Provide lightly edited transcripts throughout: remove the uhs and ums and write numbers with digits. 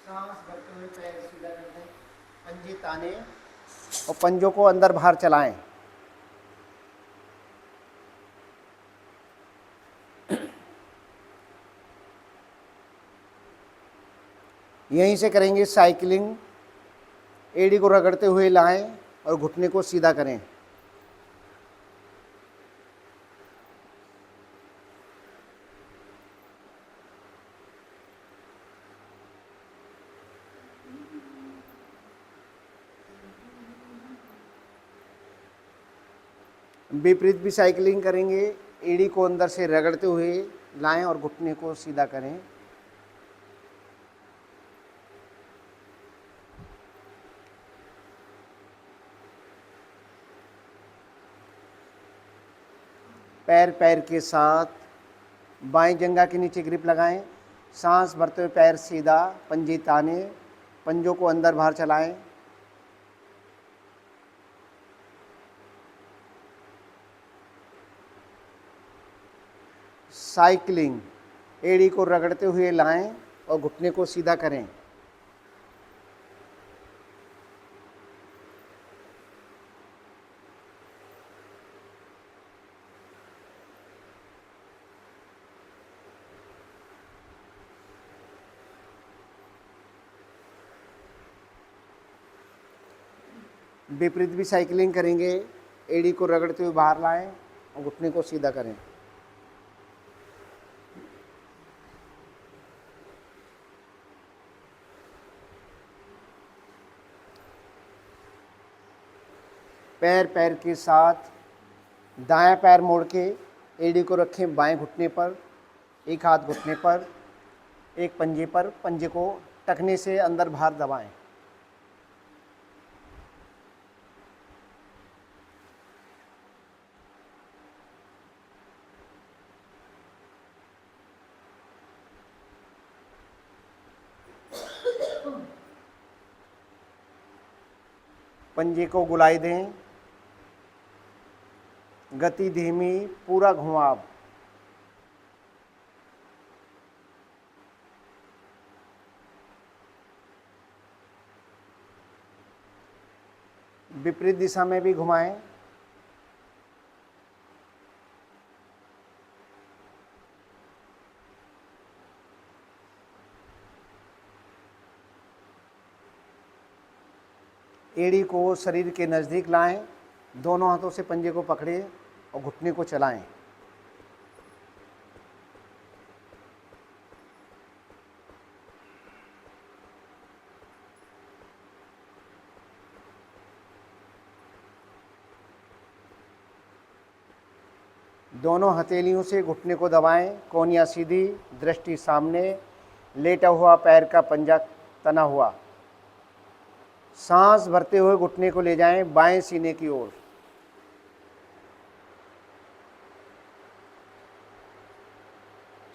सांस भरते हुए पैर सीधा कर दें, पंजे ताने और पंजों को अंदर बाहर चलाएं। यहीं से करेंगे साइकिलिंग। एड़ी को रगड़ते हुए लाएं और घुटने को सीधा करें। विपरीत भी साइकिलिंग करेंगे। एड़ी को अंदर से रगड़ते हुए लाएं और घुटने को सीधा करें। पैर पैर के साथ बाएं जंघा के नीचे ग्रिप लगाएं। सांस भरते हुए पैर सीधा, पंजे ताने, पंजों को अंदर बाहर चलाएं। साइकिलिंग। एड़ी को रगड़ते हुए लाएं और घुटने को सीधा करें। विपरीत भी साइकिलिंग करेंगे। एड़ी को रगड़ते हुए बाहर लाएं और घुटने को सीधा करें। पैर पैर के साथ दायां पैर मोड़ के एड़ी को रखें बाएं घुटने पर, एक हाथ घुटने पर, एक पंजे पर। पंजे को टखने से अंदर बाहर दबाएं। पंजे को गुलाई दें। गति धीमी, पूरा घुमाव। विपरीत दिशा में भी घुमाएं। एड़ी को शरीर के नज़दीक लाएं। दोनों हाथों से पंजे को पकड़ें और घुटने को चलाएं। दोनों हथेलियों से घुटने को दबाएं। कोहनियाँ सीधी, दृष्टि सामने, लेटा हुआ पैर का पंजा तना हुआ। सांस भरते हुए घुटने को ले जाएं बाएं सीने की ओर।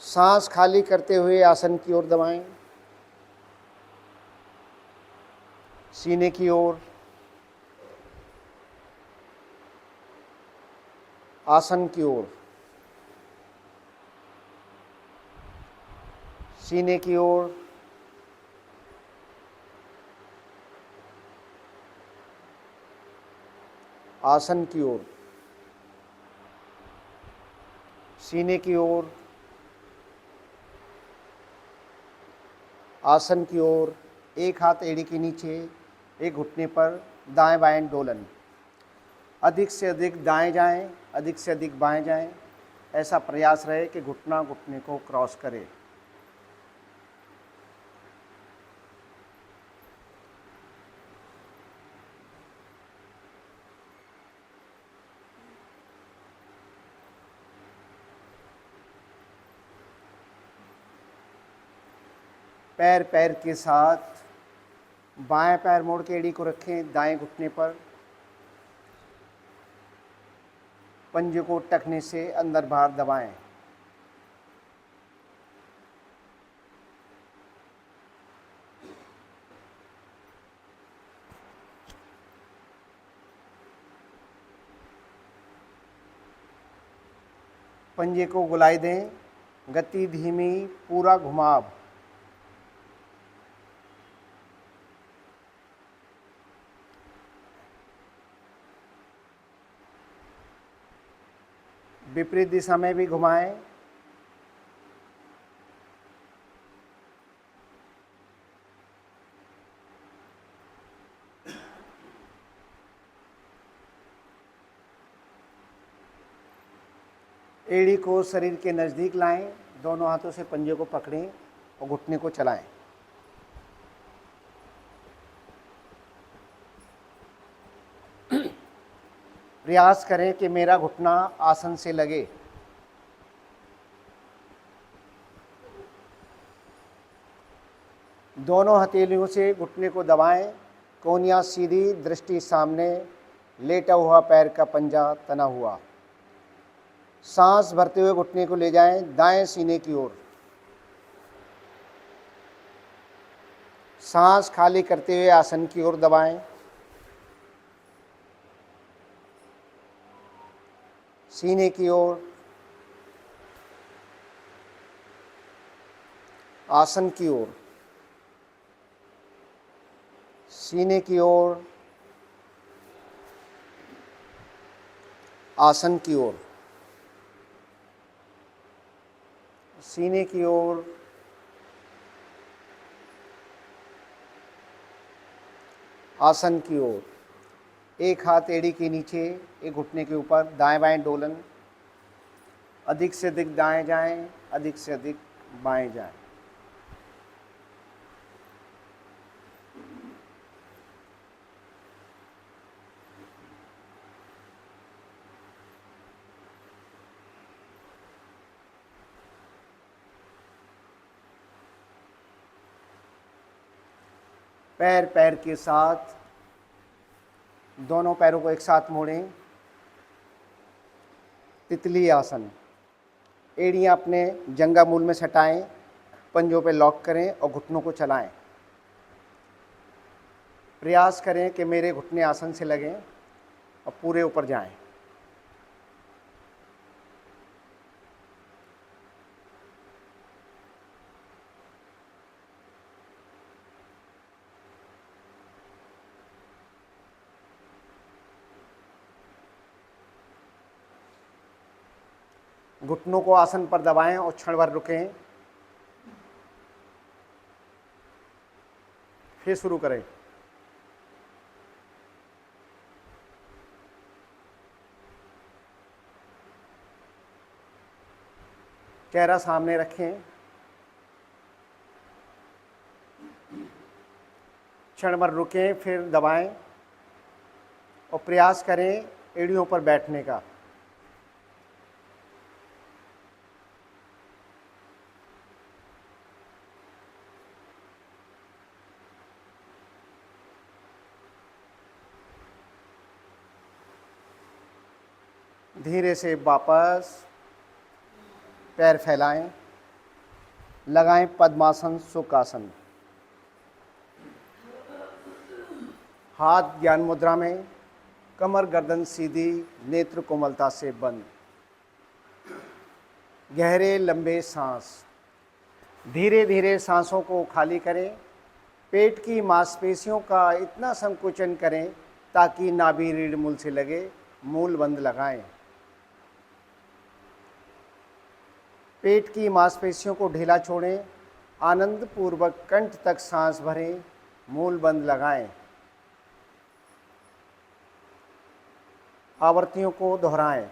सांस खाली करते हुए आसन की ओर दबाएं, सीने की ओर। आसन की ओर, सीने की ओर। आसन की ओर, सीने की ओर। आसन की ओर। एक हाथ एड़ी के नीचे, एक घुटने पर, दाएं बाएं डोलन। अधिक से अधिक दाएं जाएं, अधिक से अधिक बाएं जाएं। ऐसा प्रयास रहे कि घुटना घुटने को क्रॉस करे। पैर पैर के साथ बाएं पैर मोड़ के एड़ी को रखें दाएं घुटने पर। पंजे को टखने से अंदर बाहर दबाएं। पंजे को गुलाई दें। गति धीमी, पूरा घुमाव। विपरीत दिशा में भी घुमाएं। एड़ी को शरीर के नज़दीक लाएं, दोनों हाथों से पंजे को पकड़ें और घुटने को चलाएं। प्रयास करें कि मेरा घुटना आसन से लगे। दोनों हथेलियों से घुटने को दबाएं, कोहनियाँ सीधी, दृष्टि सामने, लेटा हुआ पैर का पंजा तना हुआ। सांस भरते हुए घुटने को ले जाएं दाएं सीने की ओर। सांस खाली करते हुए आसन की ओर दबाएं। सीने की ओर, आसन की ओर, सीने की ओर, आसन की ओर, सीने की ओर, आसन की ओर। एक हाथ एड़ी के नीचे, एक घुटने के ऊपर, दाएं बाएं डोलन। अधिक से अधिक दाएं जाएं, अधिक से अधिक बाएं जाएं। पैर पैर के साथ दोनों पैरों को एक साथ मोड़ें। तितली आसन। एड़ियाँ अपने जंघा मूल में सटाएं, पंजों पे लॉक करें और घुटनों को चलाएं। प्रयास करें कि मेरे घुटने आसन से लगें और पूरे ऊपर जाएं। घुटनों को आसन पर दबाएं और क्षण भर रुकें, फिर शुरू करें। चेहरा सामने रखें, क्षण भर रुकें, फिर दबाएं और प्रयास करें एड़ियों पर बैठने का। धीरे से वापस पैर फैलाएं, लगाएं पद्मासन सुखासन। हाथ ज्ञान मुद्रा में, कमर गर्दन सीधी, नेत्र कोमलता से बंद। गहरे लंबे सांस। धीरे धीरे सांसों को खाली करें। पेट की मांसपेशियों का इतना संकुचन करें ताकि नाभि रीढ़ मूल से लगे। मूल बंद लगाएं। पेट की मांसपेशियों को ढीला छोड़ें। आनंद पूर्वक कंठ तक सांस भरें। मूल बंद लगाएं। आवृत्तियों को दोहराएं।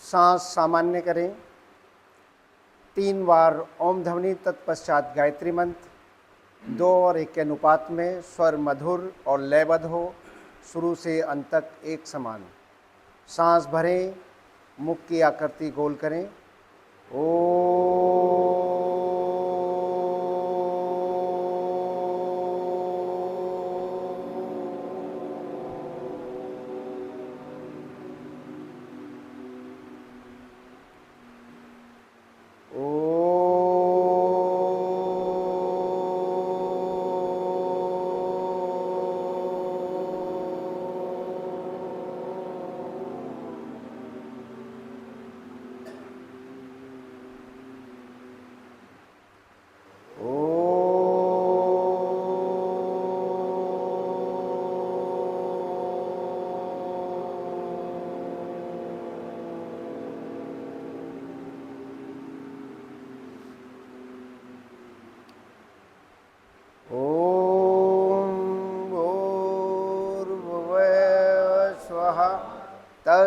सांस सामान्य करें। 3 बार ओम ध्वनि, तत्पश्चात गायत्री मंत्र। 2 और 1 के अनुपात में स्वर मधुर और लयबद्ध हो, शुरू से अंत तक एक समान। सांस भरें, मुख की आकृति गोल करें। ओ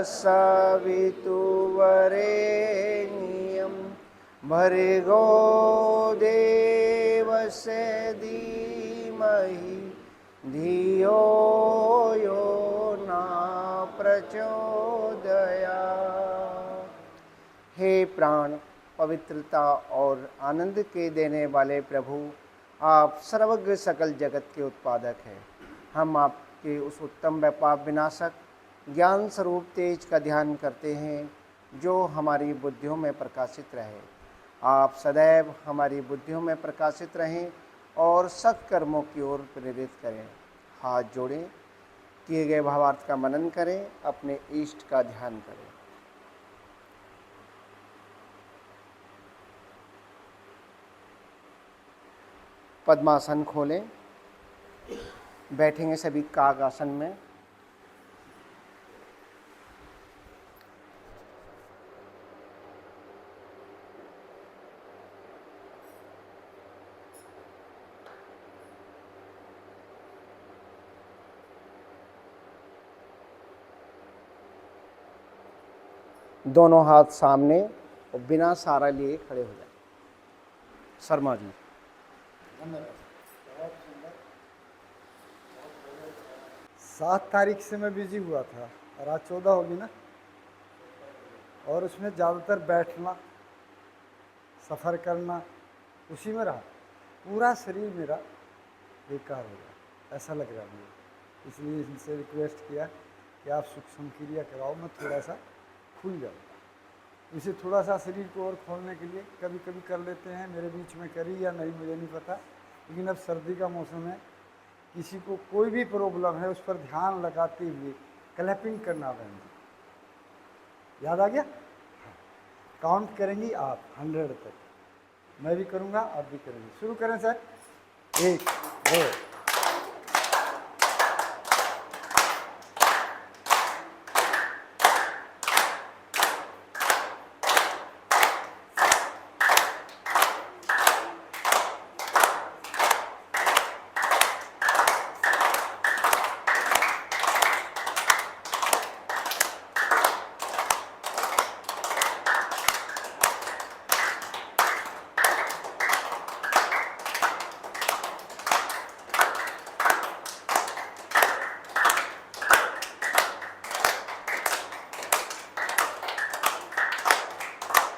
सवितुर्वरेण्यं भर्गो देवस्य धीमहि धियो यो न प्रचोदयात्। हे प्राण पवित्रता और आनंद के देने वाले प्रभु, आप सर्वज्ञ सकल जगत के उत्पादक हैं। हम आपके उस उत्तम व पाप विनाशक ज्ञान स्वरूप तेज का ध्यान करते हैं जो हमारी बुद्धियों में प्रकाशित रहे। आप सदैव हमारी बुद्धियों में प्रकाशित रहें और सत्कर्मों की ओर प्रेरित करें। हाथ जोड़ें, किए गए भावार्थ का मनन करें, अपने इष्ट का ध्यान करें। पद्मासन खोलें, बैठेंगे सभी काग आसन में। दोनों हाथ सामने और बिना सहारा लिए खड़े हो जाए। शर्मा जी। 7 तारीख से मैं बिजी हुआ था और आज 14 होगी ना, और उसमें ज़्यादातर बैठना, सफ़र करना, उसी में रहा। पूरा शरीर मेरा बेकार हो गया, ऐसा लग रहा है मुझे। इसलिए इनसे रिक्वेस्ट किया कि आप सूक्ष्म क्रिया कराओ, मैं थोड़ा सा खुल जाऊँ। इसे थोड़ा सा शरीर को और खोलने के लिए कभी कभी कर लेते हैं। मेरे बीच में करी या नहीं मुझे नहीं पता, लेकिन अब सर्दी का मौसम है, किसी को कोई भी प्रॉब्लम है उस पर ध्यान लगाते हुए क्लैपिंग करना बहन जी। याद आ गया? काउंट करेंगी आप 100 तक, मैं भी करूँगा, आप भी करेंगे। शुरू करें सर। 1 2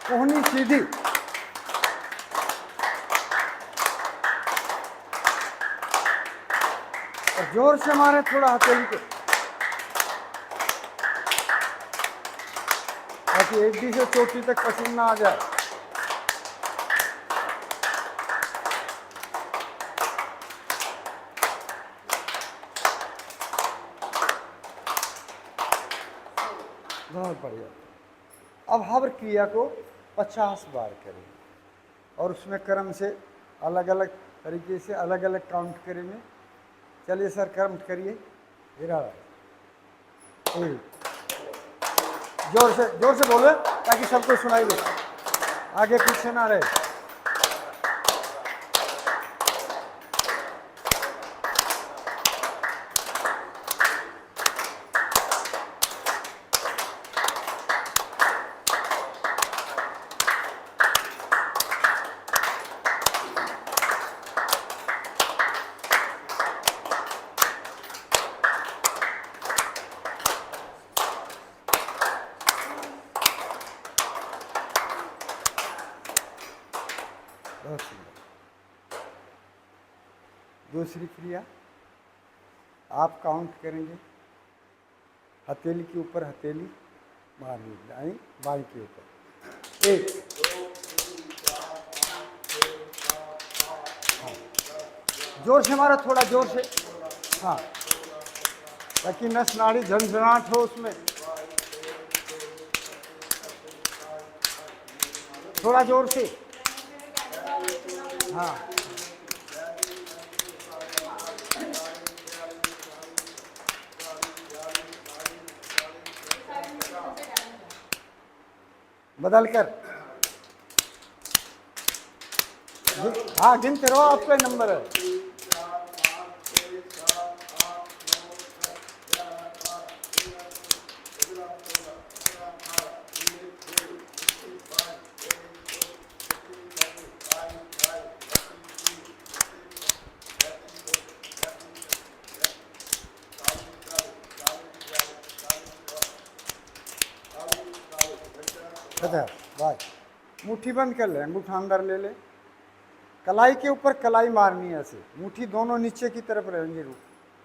कोहनी सीधी, और जोर से मारे थोड़ा हथेली को, ताकि एड़ी से चोटी तक पसीना आ जाए। बहुत बढ़िया। अब हर क्रिया को 50 बार करें और उसमें क्रम से अलग अलग तरीके से अलग अलग काउंट करेंगे। चलिए सर, काउंट करिए। जोर से बोले ताकि सबको सुनाई दे, आगे पीछे ना रहे। बहुत सुंदर। दूसरी क्रिया आप काउंट करेंगे, हथेली के ऊपर हथेली मारनी, दाएं बाएं के ऊपर। 1 हाँ, जोर से मारो, थोड़ा जोर से, हाँ, ताकि नस नाड़ी झंझनाहट हो उसमें। थोड़ा जोर से, हाँ। बदल कर, हाँ, गिनते रहो, आपका नंबर है। अच्छा बस मुट्ठी बंद कर ले, अंगूठा अंदर ले ले, कलाई के ऊपर कलाई मारनी है ऐसे, मुट्ठी दोनों नीचे की तरफ रहेंगे रूप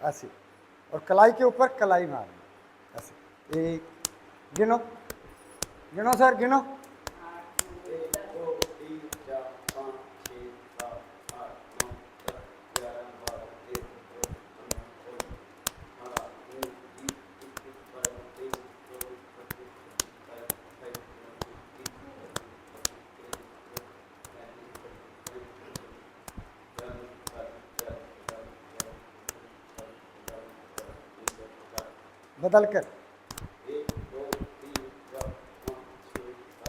ऐसे, और कलाई के ऊपर कलाई मारनी ऐसे। एक गिनो, गिनो सर गिनो। 1 2 3 4 5 6 7 8 9 10 11 12 13 14 15 16 17 18 19 बदल कर 1 2 3 4 5 6 7 8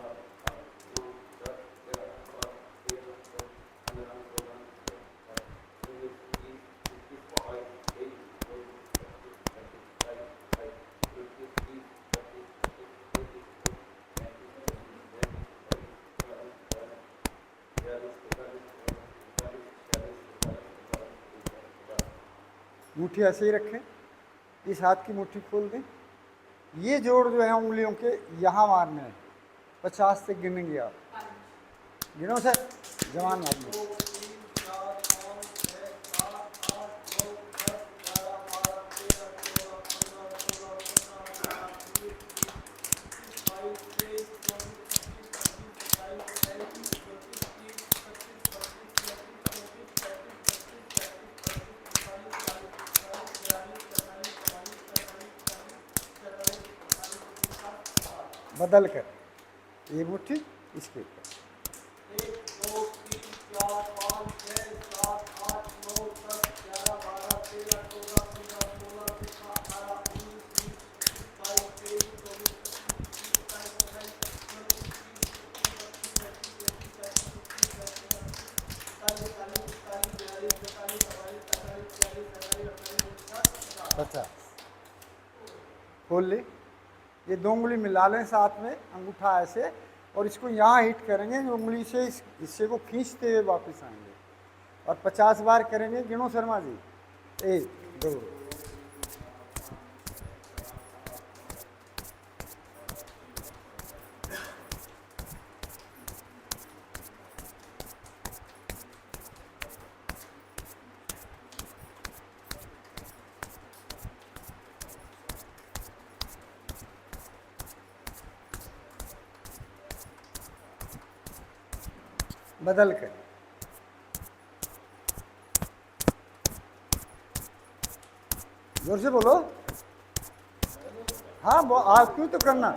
9 10 11 12 13 14 15 16 17 18 19 20 21 मुट्ठी ऐसे ही रखें, इस हाथ की मुट्ठी खोल दें, ये जोड़ जो है उंगलियों के यहाँ मारने हैं, 50 से गिनेंगे आप, गिनो सर जवान आदमी। बदल कर ये मुट्ठी इसके ऊपर 1 2 3 4 5 6 7 8 9 10 11 12 13 14 15 16 17 18 19 20 50 खोल ले, ये दो उंगली मिला लें साथ में, अंगूठा ऐसे, और इसको यहाँ हिट करेंगे, उंगली से इस हिस्से को खींचते हुए वापस आएंगे, और 50 बार करेंगे। गिनो शर्मा जी, 1 2 बदल कर जोर से बोलो, हाँ आप क्यों तो करना।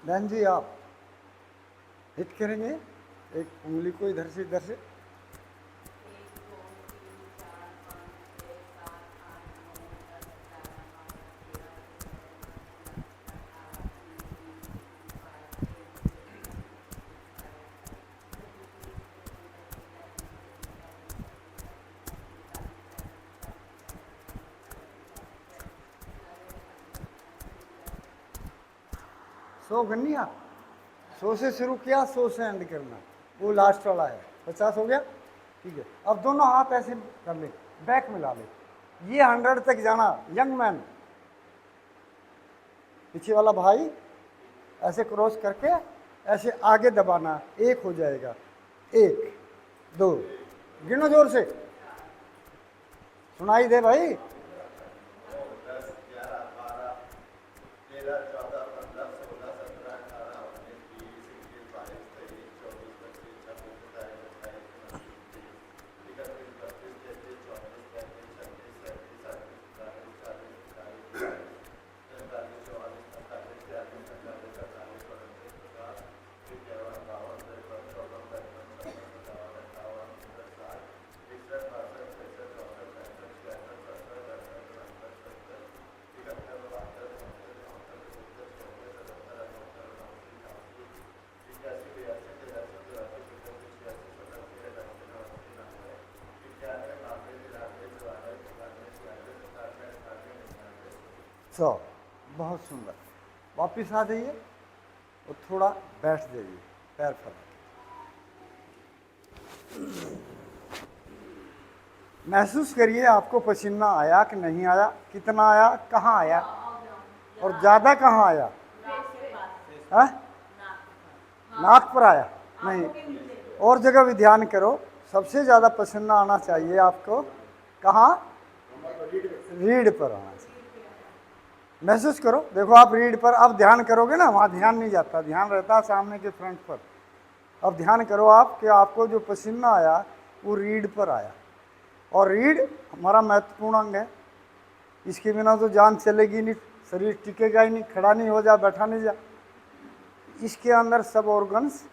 बहन जी आप हिट करेंगे, एक उंगली को इधर से इधर से, सो करनी आप, 100 से शुरू किया, 100 से एंड करना, वो लास्ट वाला है। 50 हो गया, ठीक है। अब दोनों हाथ ऐसे कर ले, बैक मिला ले, ये 100 तक जाना। यंग मैन, पीछे वाला भाई ऐसे क्रॉस करके ऐसे आगे दबाना, 1 हो जाएगा। 1 2 गिनो जोर से, सुनाई दे भाई। 10 11 12 13 14 15 16 17 18 19 20 21 22 23 24 25 26 27 28 29 30 31 32 33 34 35 36 37 38 39 सो बहुत सुंदर। वापस आ जाइए और थोड़ा बैठ जाइए, पैर फैला के। महसूस करिए आपको पसीना आया कि नहीं आया, कितना आया, कहाँ आया और ज़्यादा कहाँ आया। हाँ? नाक पर आया नहीं, और जगह भी ध्यान करो। सबसे ज़्यादा पसीना आना चाहिए आपको कहाँ, रीढ़ पर आना चाहिए। महसूस करो, देखो आप रीढ़ पर, अब ध्यान करोगे ना, वहाँ ध्यान नहीं जाता, ध्यान रहता है सामने के फ्रंट पर। अब ध्यान करो आप कि आपको जो पसीना आया वो रीढ़ पर आया, और रीढ़ हमारा महत्वपूर्ण अंग है। इसके बिना तो जान चलेगी नहीं, शरीर टिकेगा ही नहीं, खड़ा नहीं हो जा, बैठा नहीं जा। इसके अंदर सब ऑर्गन्स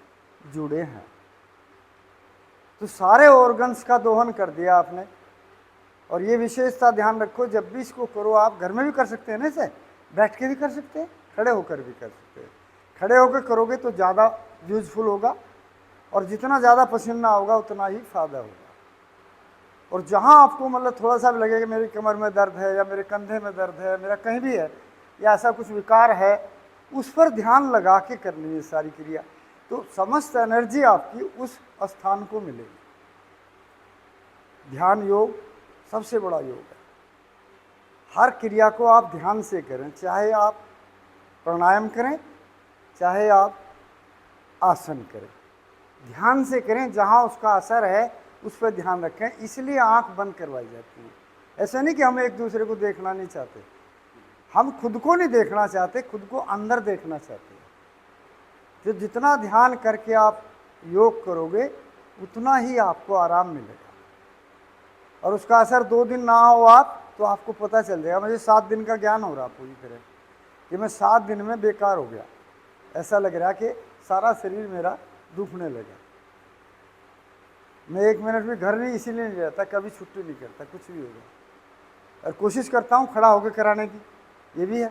जुड़े हैं, तो सारे ऑर्गन्स का दोहन कर दिया आपने। और ये विशेषता ध्यान रखो, जब भी इसको करो, आप घर में भी कर सकते हैं ना, इसे बैठ के भी कर सकते हैं, खड़े होकर भी कर सकते हैं। खड़े होकर करोगे तो ज़्यादा यूजफुल होगा, और जितना ज़्यादा पसीना होगा उतना ही फायदा होगा। और जहाँ आपको मतलब थोड़ा सा भी लगेगा मेरी कमर में दर्द है, या मेरे कंधे में दर्द है, मेरा कहीं भी है, या ऐसा कुछ विकार है, उस पर ध्यान लगा के करनी है सारी क्रिया, तो समस्त एनर्जी आपकी उस स्थान को मिलेगी। ध्यान योग सबसे बड़ा योग है। हर क्रिया को आप ध्यान से करें, चाहे आप प्राणायाम करें, चाहे आप आसन करें, ध्यान से करें। जहाँ उसका असर है उस पर ध्यान रखें, इसलिए आंख बंद करवाई जाती है। ऐसा नहीं कि हम एक दूसरे को देखना नहीं चाहते, हम खुद को नहीं देखना चाहते, खुद को अंदर देखना चाहते हैं। तो जितना ध्यान करके आप योग करोगे उतना ही आपको आराम मिलेगा, और उसका असर 2 दिन ना हो आप तो आपको पता चल जाएगा। मुझे 7 दिन का ज्ञान हो रहा पूरी तरह कि मैं 7 दिन में बेकार हो गया, ऐसा लग रहा कि सारा शरीर मेरा दुखने लगा। मैं 1 मिनट भी घर नहीं इसीलिए नहीं रहता, कभी छुट्टी नहीं करता, कुछ भी हो गया, और कोशिश करता हूँ खड़ा होकर कराने की, ये भी है।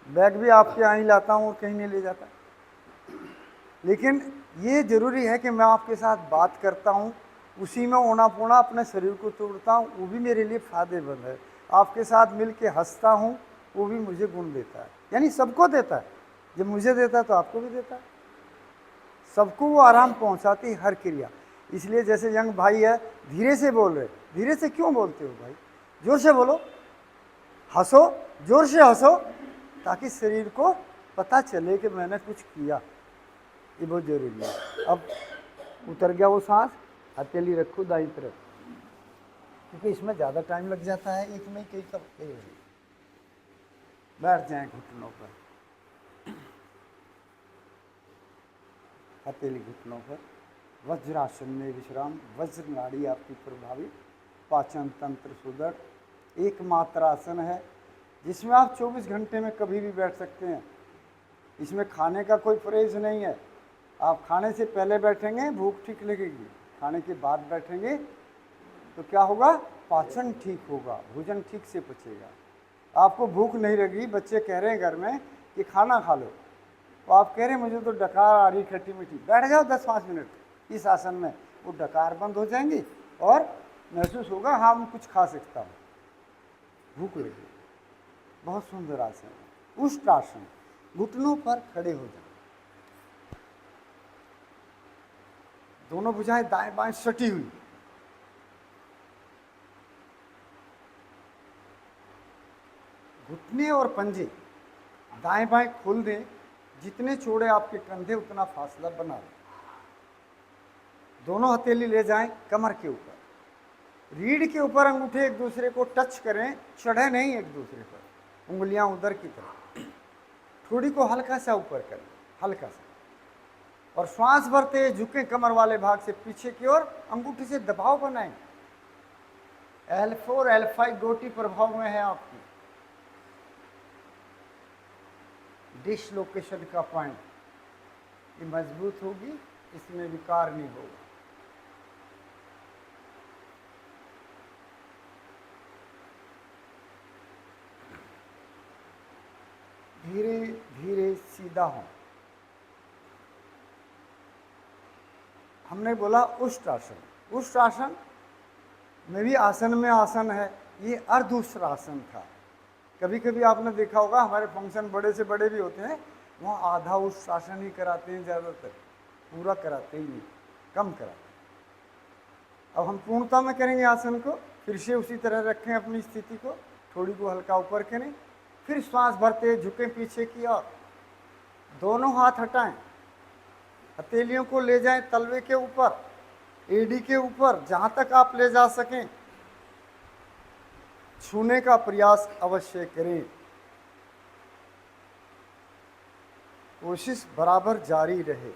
बैग भी आपके यहाँ ही लाता हूँ और कहीं नहीं ले जाता। लेकिन ये ज़रूरी है कि मैं आपके साथ बात करता हूँ, उसी में ओना पोना अपने शरीर को तोड़ता हूँ, वो भी मेरे लिए फायदेमंद है। आपके साथ मिल के हंसता हूँ, वो भी मुझे गुण देता है, यानी सबको देता है। जब मुझे देता है तो आपको भी देता है, सबको वो आराम पहुँचाती है हर क्रिया। इसलिए जैसे यंग भाई है, धीरे से बोल रहे, धीरे से क्यों बोलते हो भाई, जोर से बोलो, हंसो, जोर से हंसो, ताकि शरीर को पता चले कि मैंने कुछ किया। ये बहुत जरूरी है। अब उतर गया वो सांस, हथेली रखो दाईं तरफ, क्योंकि इसमें ज़्यादा टाइम लग जाता है, एक में कई सब बैठ जाएं घुटनों पर, हथेली घुटनों पर, वज्रासन में विश्राम। वज्र नाड़ी आपकी प्रभावित, पाचन तंत्र सुदृढ़। एकमात्र आसन है जिसमें आप 24 घंटे में कभी भी बैठ सकते हैं। इसमें खाने का कोई परहेज नहीं है। आप खाने से पहले बैठेंगे भूख ठीक लगेगी, खाने के बाद बैठेंगे तो क्या होगा, पाचन ठीक होगा, भोजन ठीक से पचेगा, आपको भूख नहीं लगी। बच्चे कह रहे हैं घर में कि खाना खा लो, तो आप कह रहे हैं मुझे तो डकार आ रही खट्टी मीठी, बैठ जाओ 10-5 मिनट इस आसन में, वो डकार बंद हो जाएंगी और महसूस होगा हाँ मैं कुछ खा सकता हूँ, भूख लगी। बहुत सुंदर आसन है उष्ट्रासन। घुटनों पर खड़े हो जाए, दोनों भुजाएं दाएं बाएं सटी हुई, घुटने और पंजे दाएं बाएं खोल दें, जितने चौड़े आपके कंधे उतना फासला बना लें। दोनों हथेली ले जाएं कमर के ऊपर, रीढ़ के ऊपर अंगूठे एक दूसरे को टच करें, चढ़े नहीं एक दूसरे पर, उंगलियां उधर की तरफ, ठोड़ी को हल्का सा ऊपर करें, हल्का सा, और श्वास भरते झुके कमर वाले भाग से पीछे की ओर, अंगूठे से दबाव बनाएं। L4 L5 गोटी प्रभाव में है आपकी, डिसलोकेशन का पॉइंट, ये मजबूत होगी, इसमें विकार नहीं होगा। धीरे धीरे सीधा हो। हमने बोला उष्ट्रासन, उष्ट्रासन में भी आसन में आसन है, ये अर्धउष्ट्रासन था। कभी कभी आपने देखा होगा हमारे फंक्शन बड़े से बड़े भी होते हैं, वहाँ आधा उस आसन ही कराते हैं, ज़्यादातर पूरा कराते ही नहीं, कम कराते हैं। अब हम पूर्णता में करेंगे आसन को, फिर से उसी तरह रखें अपनी स्थिति को, थोड़ी को हल्का ऊपर करें, फिर श्वास भरते झुकें पीछे की ओर, दोनों हाथ हटाएं, हथेलियों को ले जाएं तलवे के ऊपर, एडी के ऊपर, जहां तक आप ले जा सकें छूने का प्रयास अवश्य करें। कोशिश बराबर जारी रहे।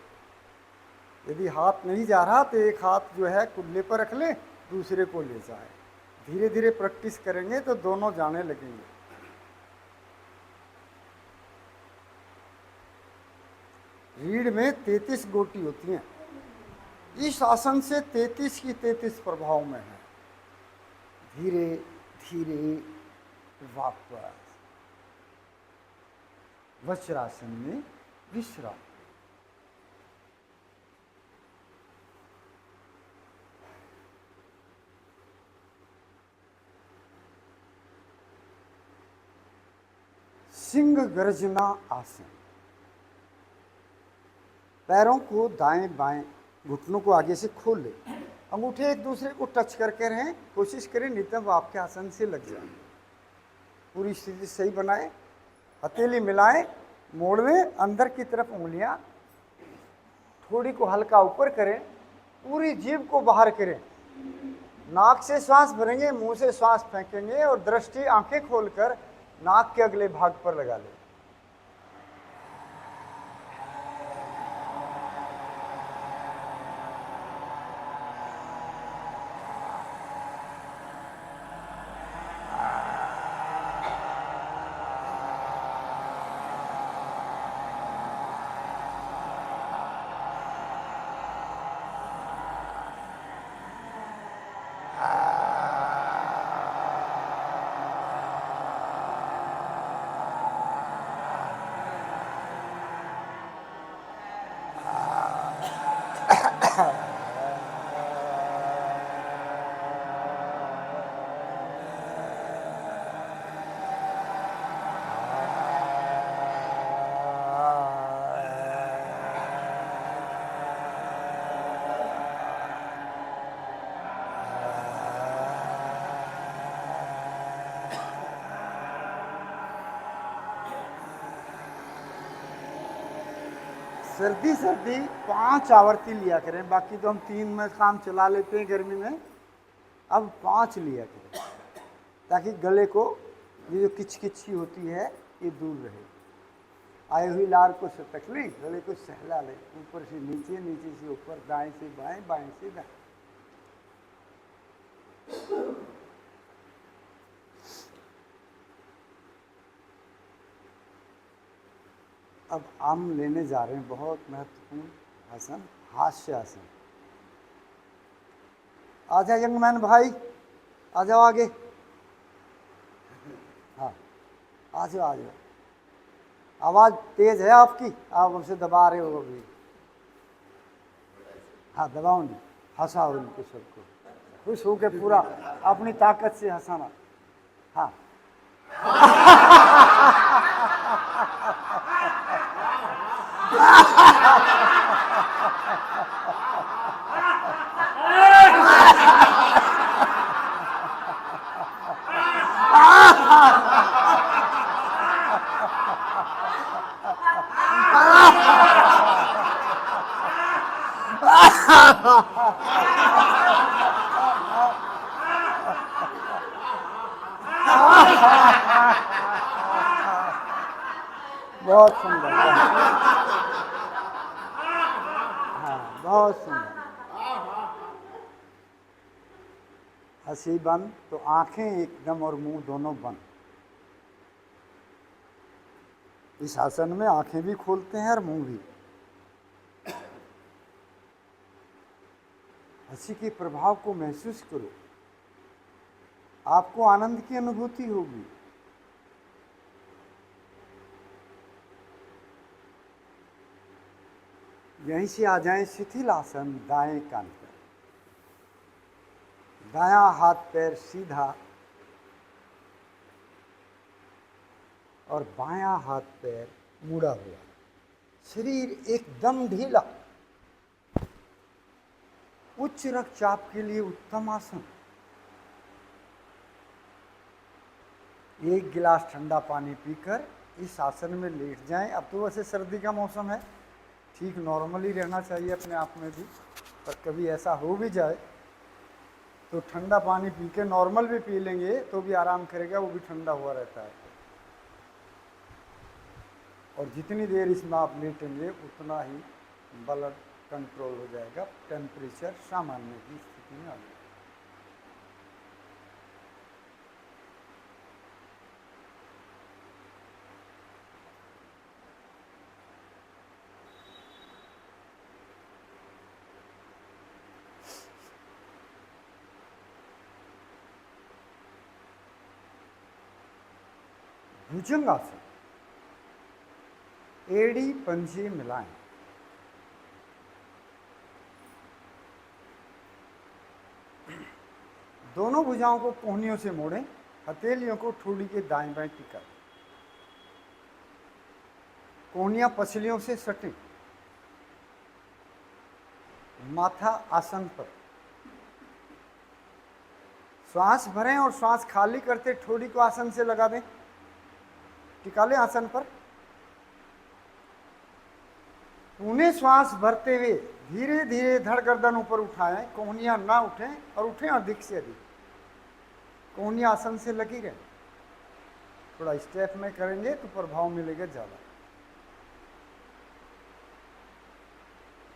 यदि हाथ नहीं जा रहा तो एक हाथ जो है कुल्ले पर रख लें, दूसरे को ले जाएं। धीरे धीरे प्रैक्टिस करेंगे तो दोनों जाने लगेंगे। रीढ़ में 33 गोटी होती हैं। इस आसन से 33 की 33 प्रभाव में है। धीरे धीरे वापस वज्रासन में विश्राम। सिंह गर्जना आसन। पैरों को दाएं बाएं, घुटनों को आगे से खोल ले, अंगूठे एक दूसरे को टच करके रहें। कोशिश करें नितंब आपके आसन से लग जाए। पूरी स्थिति सही बनाएं, हथेली मिलाएं, मोड़ में अंदर की तरफ उंगलियां, थोड़ी को हल्का ऊपर करें, पूरी जीभ को बाहर करें। नाक से श्वास भरेंगे, मुंह से श्वास फेंकेंगे और दृष्टि आंखें खोलकर नाक के अगले भाग पर लगा लें। सर्दी सर्दी 5 आवर्ती लिया करें, बाकी तो हम 3 में काम चला लेते हैं गर्मी में। अब 5 लिया करें ताकि गले को ये जो किचकिची होती है ये दूर रहे। आई हुई लार को सटक लें, गले को सहला लें, ऊपर से नीचे, नीचे से ऊपर, दाएं से बाएं, बाएं से दाएं। अब हम लेने जा रहे हैं बहुत महत्वपूर्ण आसन, हास्य आसन। आ जाओ यंग मैन भाई, आ जाओ आगे। हाँ, आ जाओ आ जाओ। आवाज़ तेज है आपकी, आप हमसे दबा रहे हो अभी। हाँ दबाओ नहीं, हंसाओ उनको सबको, खुश हो के पूरा अपनी ताकत से हंसाना। हाँ बहुत सुंदर, हाँ बहुत सुंदर। हंसी बंद तो आंखें एकदम और मुंह दोनों बंद। इस आसन में आंखें भी खोलते हैं और मुंह भी। हंसी के प्रभाव को महसूस करो, आपको आनंद की अनुभूति होगी। यहीं से आ जाएं शिथिल आसन, दाएं कान पर, दायां हाथ पैर सीधा, और बायां हाथ पैर मुड़ा हुआ, शरीर एकदम ढीला। उच्च रक्तचाप के लिए उत्तम आसन। एक गिलास ठंडा पानी पीकर इस आसन में लेट जाएं। अब तो वैसे सर्दी का मौसम है, ठीक नॉर्मली रहना चाहिए अपने आप में भी, पर कभी ऐसा हो भी जाए तो ठंडा पानी पी के नॉर्मल भी पी लेंगे तो भी आराम करेगा, वो भी ठंडा हुआ रहता है। और जितनी देर इसमें आप लेटेंगे उतना ही ब्लड कंट्रोल हो जाएगा, टेम्परेचर सामान्य की स्थिति में आ जाएगा। भुजंगासन, एड़ी पंजे मिलाएं। दोनों भुजाओं को कोहनियों से मोड़ें, हथेलियों को ठोड़ी के दाएं बाएं टिकाएं, कोहनियां पसलियों से सटें, माथा आसन पर। श्वास भरें और श्वास खाली करते ठोड़ी को आसन से लगा दें, टिका लें आसन पर। पुणे श्वास भरते हुए धीरे धीरे धड़ गर्दन ऊपर उठाएं, कोहनियां ना उठें और उठें अधिक से अधिक, कोहनियां आसन से लगी रहें। थोड़ा स्टेप में करेंगे तो प्रभाव मिलेगा ज़्यादा।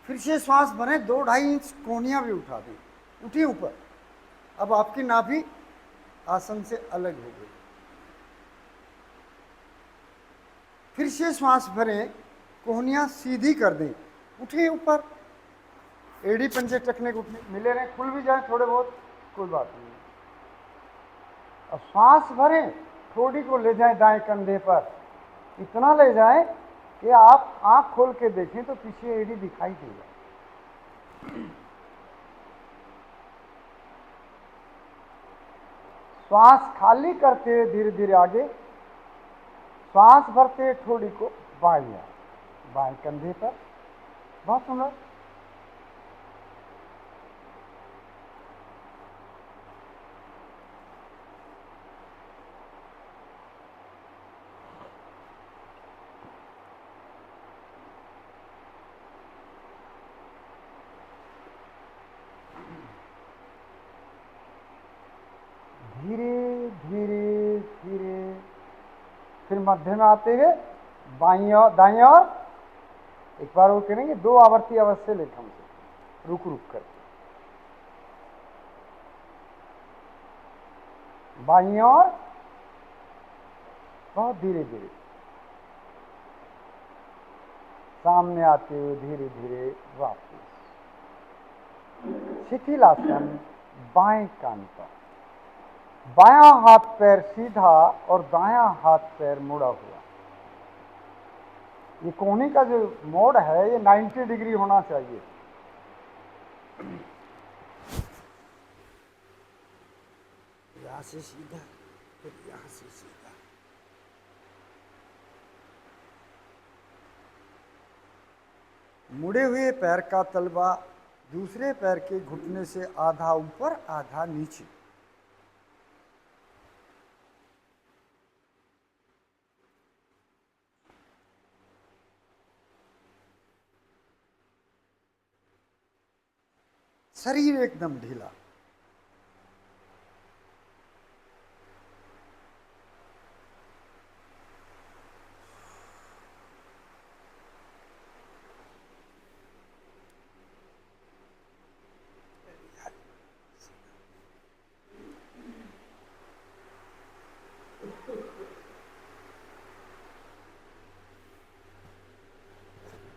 फिर से श्वास भरें, 2-2.5 इंच कोहनियां भी उठा दें, उठी ऊपर। अब आपकी नाभि आसन से अलग हो गई। फिर से श्वास भरें, कोहनियां सीधी कर दें, उठे ऊपर। एड़ी पंजे टखने को मिले रहें, खुल भी जाए थोड़े बहुत, कोई बात नहीं। अब श्वास भरें, ठोड़ी को ले जाएं दाएं कंधे पर, इतना ले जाएं कि आप आंख खोल के देखें तो पीछे एड़ी दिखाई देगा। श्वास खाली करते हुए धीरे धीरे आगे, श्वास भरते ठोड़ी को बाएं कंधे पर। बहुत सुंदर। धीरे धीरे धीरे फिर मध्य में आते हुए बाईं और दाईं ओर एक बार वो करेंगे, 2 आवर्ती अवश्य लेखन से, रुक रुक कर। बाईं ओर बहुत धीरे धीरे, सामने आते हुए धीरे धीरे वापस। शिथिलासन, बाएं कान पर, बायां हाथ पैर सीधा और दायां हाथ पैर मुड़ा हुआ। ये कोहनी का जो मोड़ है ये 90 डिग्री होना चाहिए। यहां से सीधा, फिर यहां से सीधा। मुड़े हुए पैर का तलवा दूसरे पैर के घुटने से आधा ऊपर आधा नीचे। शरीर एकदम ढीला।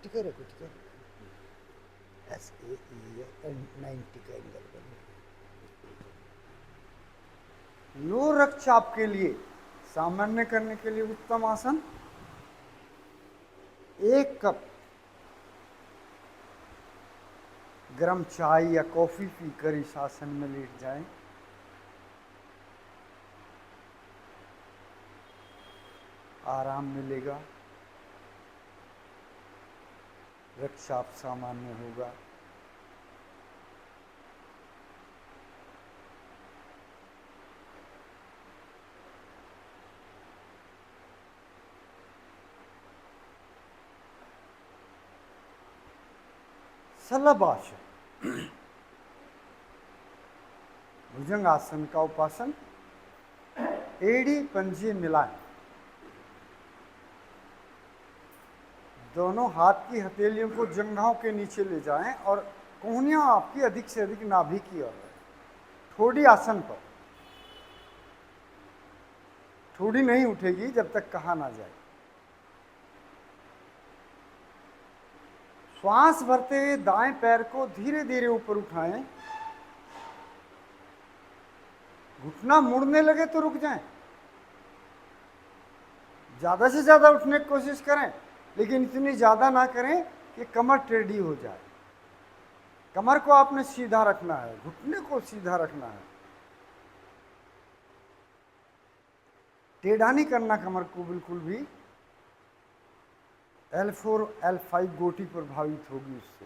टिके रखो, टिके रखो। SAE 90 का एंगल बने। लो रक्तचाप के लिए सामान्य करने के लिए उत्तम आसन। 1 कप गरम चाय या कॉफी पीकर इस आसन में लेट जाएं। आराम मिलेगा, रक्तचाप सामान्य होगा। शलभासन, भुजंगासन का उपासन। एड़ी पंजे मिलाएं, दोनों हाथ की हथेलियों को जंघाओं के नीचे ले जाएं और कोहनियां आपकी अधिक से अधिक नाभि की ओर है। ठोड़ी आसन पर, ठोड़ी नहीं उठेगी जब तक कहा ना जाए। श्वास भरते हुए दाएं पैर को धीरे धीरे ऊपर उठाएं। घुटना मुड़ने लगे तो रुक जाएं। ज्यादा से ज्यादा उठने की कोशिश करें, लेकिन इतनी ज्यादा ना करें कि कमर टेढ़ी हो जाए। कमर को आपने सीधा रखना है, घुटने को सीधा रखना है, टेढ़ा नहीं करना कमर को बिल्कुल भी। L4 L5 गोटी प्रभावित होगी उससे।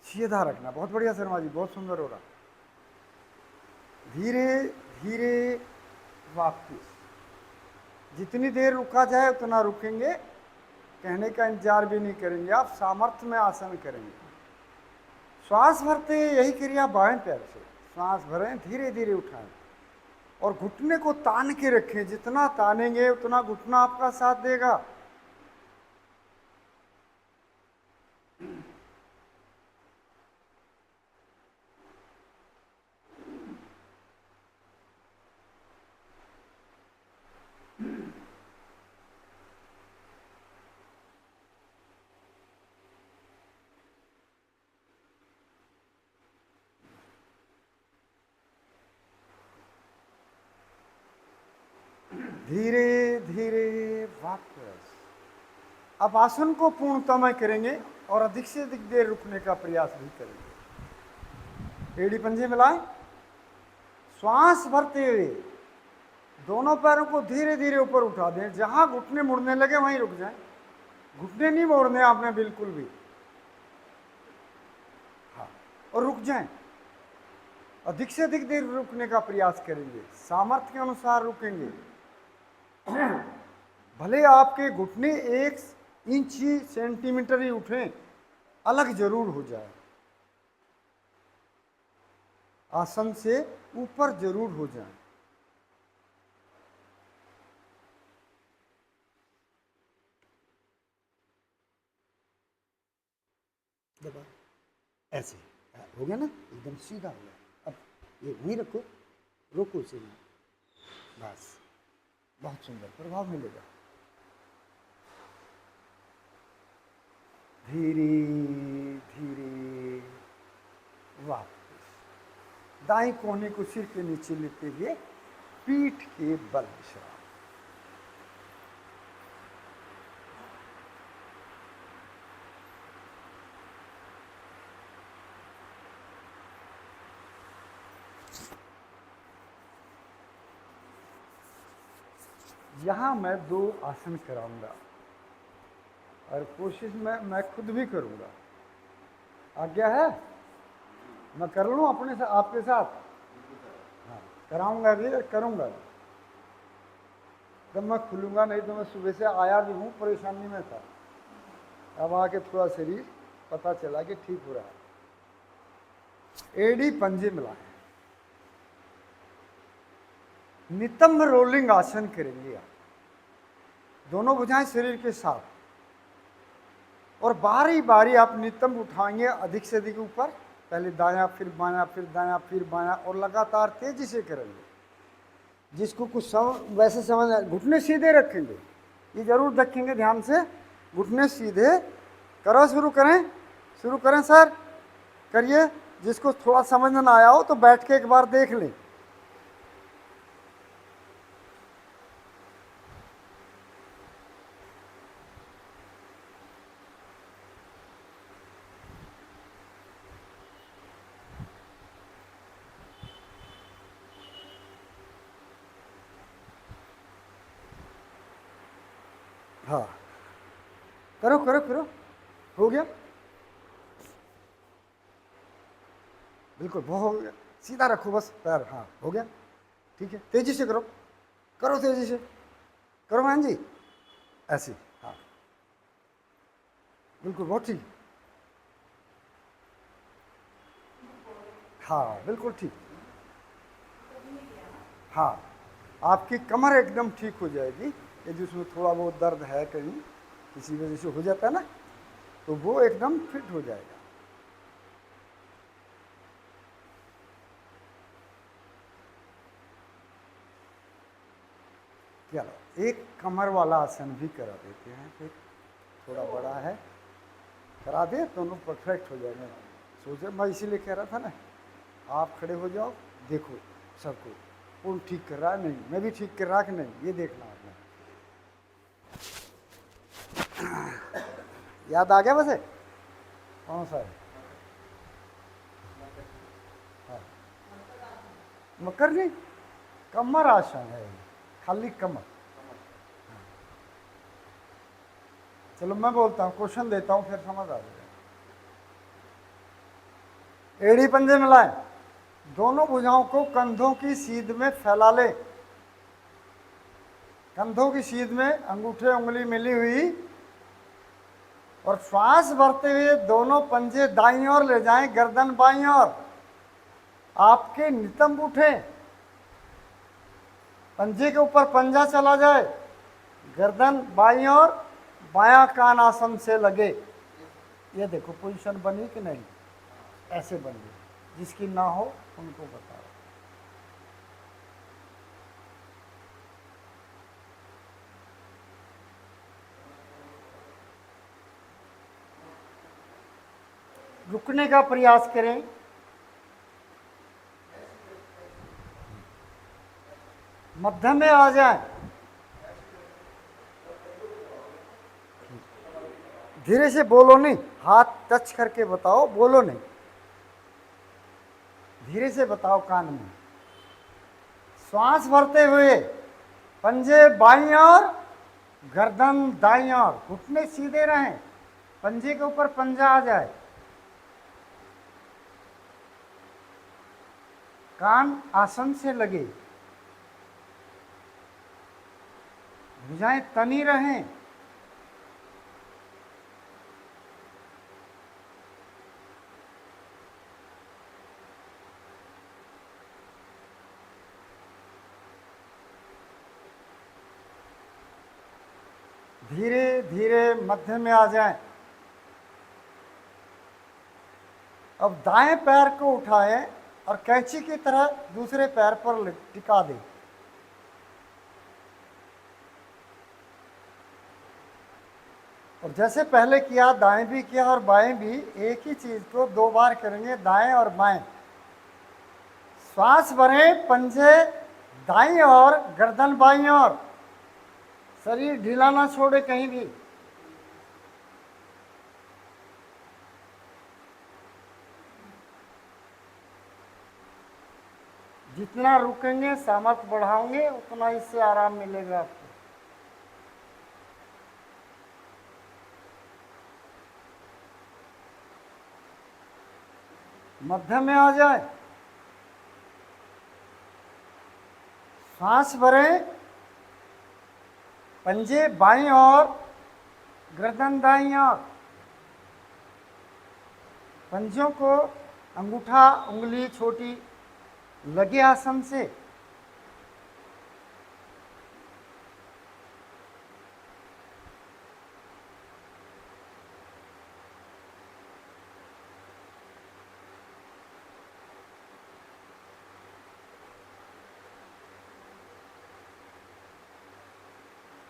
सीधा रखना। बहुत बढ़िया शर्मा जी, बहुत सुंदर हो रहा। धीरे धीरे वापस। जितनी देर रुका जाए उतना रुकेंगे, कहने का इंतजार भी नहीं करेंगे, आप सामर्थ्य में आसन करेंगे। श्वास भरते यही क्रिया बाएं पैर से। श्वास भरें, धीरे धीरे उठाएं और घुटने को तान के रखें। जितना तानेंगे उतना घुटना आपका साथ देगा। धीरे धीरे वापस। अब आसन को पूर्णतः करेंगे और अधिक से अधिक देर रुकने का प्रयास भी करेंगे। एड़ी पंजे मिलाएं, श्वास भरते हुए दोनों पैरों को धीरे धीरे ऊपर उठा दें। जहां घुटने मुड़ने लगे वहीं रुक जाएं। घुटने नहीं मोड़ने आपने बिल्कुल भी। हाँ, और रुक जाएं। अधिक से अधिक देर रुकने का प्रयास करेंगे, सामर्थ्य के अनुसार रुकेंगे। भले आपके घुटने 1 इंच ही सेंटीमीटर ही उठें, अलग जरूर हो जाए। आसन से ऊपर जरूर हो जाए। दबा ऐसे हो गया ना, एकदम सीधा हो गया। अब ये वहीं रखो, रोको उसे नहीं, बस। बहुत सुंदर प्रभाव मिलेगा। धीरे धीरे वापस। दाएं कोहनी को सिर के नीचे लेते हुए पीठ के बल विश्राम। यहाँ मैं 2 आसन कराऊंगा और कोशिश में मैं खुद भी करूंगा। आज्ञा है? मैं कर लूँ अपने साथ, आपके साथ? हाँ, कराऊंगा भी और करूंगा भी। जब मैं खुलूंगा, नहीं तो मैं सुबह से आया भी हूँ, परेशानी में था। अब आके थोड़ा शरीर पता चला कि ठीक हो रहा है। एड़ी पंजे मिलाएं। नितंब रोलिंग आसन करेंगे आप। दोनों भुजाएं शरीर के साथ, और बारी बारी आप नितंब उठाएंगे अधिक से अधिक ऊपर। पहले दायां, फिर बायां, फिर दायां, फिर बायां, और लगातार तेजी से करेंगे। जिसको कुछ वैसे समझ, घुटने सीधे रखेंगे, ये जरूर रखेंगे ध्यान से। घुटने सीधे करो। शुरू करें सर, करिए। जिसको थोड़ा समझ ना आया हो तो बैठ के एक बार देख लें। हाँ, करो करो करो, हो गया, बिल्कुल बहुत हो गया। सीधा रखो बस पैर, हाँ हो गया, ठीक है। तेजी से करो, करो तेजी से, करो बहन जी, ऐसे, हाँ बिल्कुल बहुत ठीक, हाँ बिल्कुल ठीक, हाँ आपकी कमर एकदम ठीक हो जाएगी। यदि उसमें थोड़ा बहुत दर्द है कहीं किसी वजह से हो जाता है ना, तो वो एकदम फिट हो जाएगा। चलो एक कमर वाला आसन भी करा देते हैं, फिर थोड़ा बड़ा है, करा दे, दोनों परफेक्ट हो जाएंगे। सोचे मैं इसीलिए कह रहा था ना, आप खड़े हो जाओ, देखो सबको कौन ठीक कर रहा है, नहीं मैं भी ठीक कर रहा कि नहीं, ये देखना आपने। याद आ गया वैसे कौन सा है? हाँ। मकर नहीं, कमर आसन है, खाली कमर। चलो मैं बोलता हूँ, क्वेश्चन देता हूँ, फिर समझ आ जाएगा। एड़ी पंजे मिलाए, दोनों भुजाओं को कंधों की सीध में फैला ले, कंधों की सीध में अंगूठे उंगली मिली हुई, और श्वास भरते हुए दोनों पंजे दाईं ओर ले जाएं, गर्दन बाईं ओर, आपके नितंब उठे, पंजे के ऊपर पंजा चला जाए, गर्दन बाईं ओर, बायां कान आसन से लगे। ये देखो पोजीशन बनी कि नहीं, ऐसे बनी, जिसकी ना हो उनको बताओ। रुकने का प्रयास करें, मध्यम में आ जाए, धीरे से बोलो नहीं, हाथ टच करके बताओ, बोलो नहीं, धीरे से बताओ कान में। श्वास भरते हुए पंजे बाईं ओर, गर्दन दाईं ओर, घुटने सीधे रहें, पंजे के ऊपर पंजा आ जाए, कान आसन से लगे, भुजाएं तनी रहें, धीरे धीरे मध्य में आ जाएं। अब दाएं पैर को उठाएं और कैंची की तरह दूसरे पैर पर टिका दें। और जैसे पहले किया, दाएं भी किया और बाएं भी, एक ही चीज को 2 बार करेंगे, दाएं और बाएं। श्वास भरें, पंजे दाईं ओर, गर्दन बाईं ओर, शरीर ढीला ना छोड़े कहीं भी। जितना रुकेंगे, सामर्थ्य बढ़ाओगे, उतना इससे आराम मिलेगा आपको। मध्य में आ जाए, सांस भरें, पंजे बाईं ओर, गर्दन दाईं ओर, पंजों को अंगूठा उंगली छोटी लगे आसन से।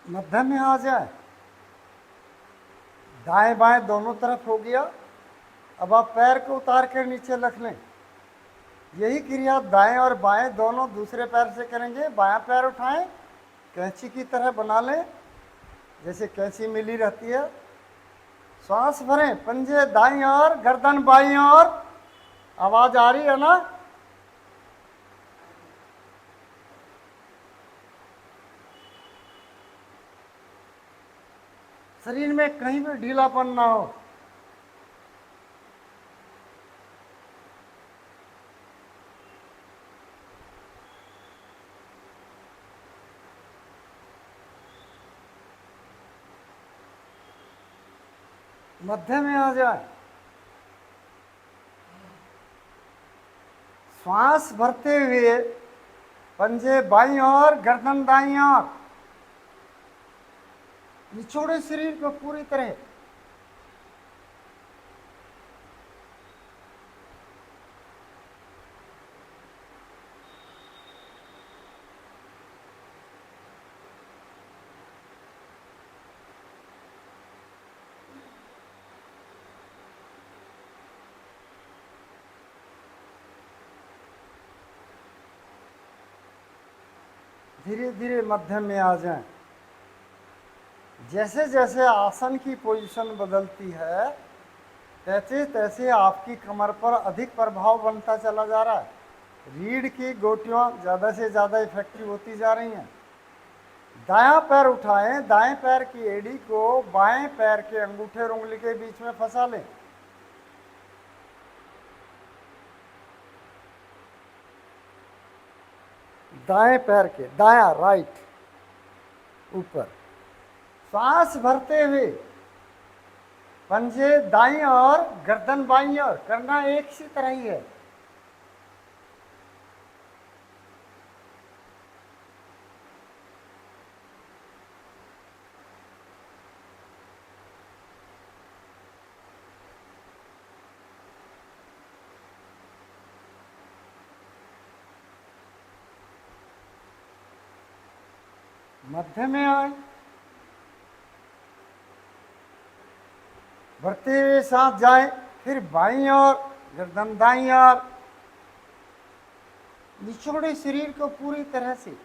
मध्य में आ जाए, दाएं बाएं दोनों तरफ हो गया। अब आप पैर को उतार कर नीचे रख लें। यही क्रिया दाएं और बाएं दोनों दूसरे पैर से करेंगे। बायां पैर उठाएं, कैंची की तरह बना लें, जैसे कैंची मिली रहती है। श्वास भरें, पंजे दाईं ओर, गर्दन बाईं ओर। आवाज आ रही है ना? शरीर में कहीं भी ढीलापन ना हो। मध्य में आ जाए। श्वास भरते हुए पंजे बाईं ओर, गर्दन दाईं ओर, निचोड़े शरीर को पूरी तरह। धीरे धीरे मध्यम में आ जाएं। जैसे जैसे आसन की पोजीशन बदलती है तैसे तैसे आपकी कमर पर अधिक प्रभाव बनता चला जा रहा है। रीढ़ की गोटियां ज़्यादा से ज़्यादा इफेक्टिव होती जा रही हैं। दायां पैर उठाएं, दाएं पैर की एड़ी को बाएं पैर के अंगूठे और उंगली के बीच में फंसा लें। दाएं पैर के, दायां राइट ऊपर। सांस भरते हुए पंजे दाईं और गर्दन बाईं ओर, करना एक सी तरह ही है। मध्य में आए, बढ़ते हुए सांस जाए, फिर बाईं ओर, गर्दन दाईं ओर, निचोड़े शरीर को पूरी तरह से।